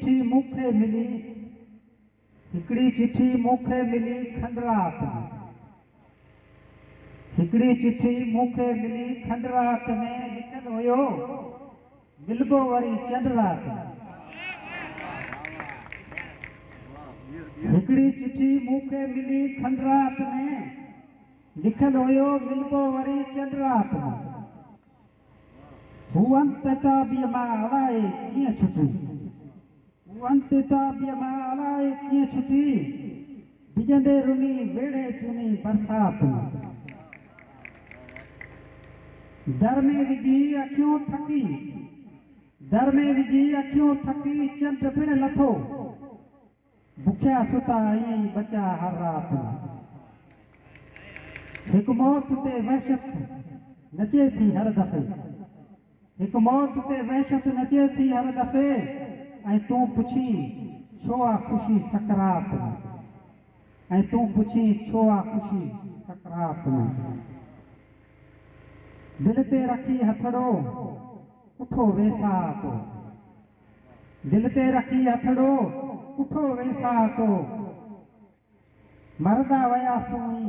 चिट्ठी मूंखे मिली, हिकिड़ी चिट्ठी मूंखे मिली खंडरात में। हिकिड़ी चिट्ठी मूंखे मिली खंडरात में, लिखल हुयो मिलबो वरी चंड रात में। हिकिड़ी चिट्ठी मूंखे मिली खंडरात में, लिखल हुयो मिलबो वरी चंड रात में। हू अंत ताबीअ मां अलाए कीअं छुटी, हू अंत ताबीअ मां अलाए कीअं छुटी, बिजंदे रुनी वेड़े चुनी बरसात में। दर में विझी अखियूं थकी, दर में विझी अखियूं थकी, चंड पिण लथो, बुखिया सुता ईअं बचा हर रात में। हिकु मौत ते वहशत नचे थी हर दफ़े, हिकु मौत ते वहशत नचे थी हर दफ़े, ऐं तूं पुछी छो आ ख़ुशी सकरात में, ऐं तूं पुछी छो आ ख़ुशी सकरात में। दिल ते रखी हथड़ो उठो वेसा तो, दिल ते रखी हथड़ो उठो वेसा तो, मरदा वया सुई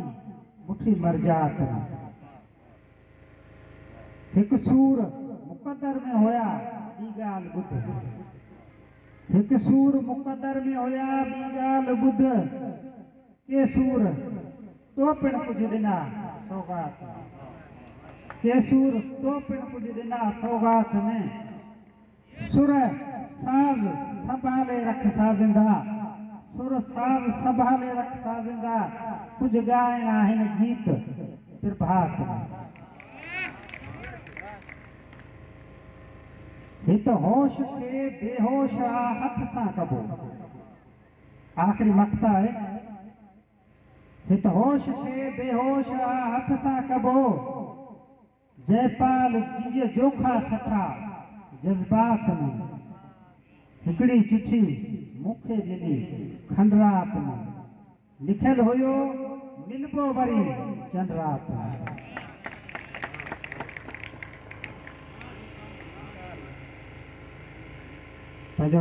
मुठी मरजात में। हिकु सूर मुक़दर में होया ॿी ॻाल्हि ॿुध, हिकु सूर मुक़दर में होया ॿी ॻाल्हि ॿुध, के सूर तो पिण कुझु ॾिना सौगात में, के सूर तो पिण कुझु ॾिना सौगात में। सुर साज़ संभाले रख साज़िंदा, सुर साज़ संभाले रख साज़िंदा, कुझु ॻाइणा आहिनि गीत प्रभात में। हित होश खे बेहोश आ हथ सां कबो, आख़िरी मक़ता है। हित होश खे बेहोश आ हथ सां कबो, जयपाल जीअ जोखा सखा जज़्बात में। हिकिड़ी चिट्ठी मूंखे मिली खंडरात में, लिखल हुयो मिलबो वरी चंड रात में। पंहिंजो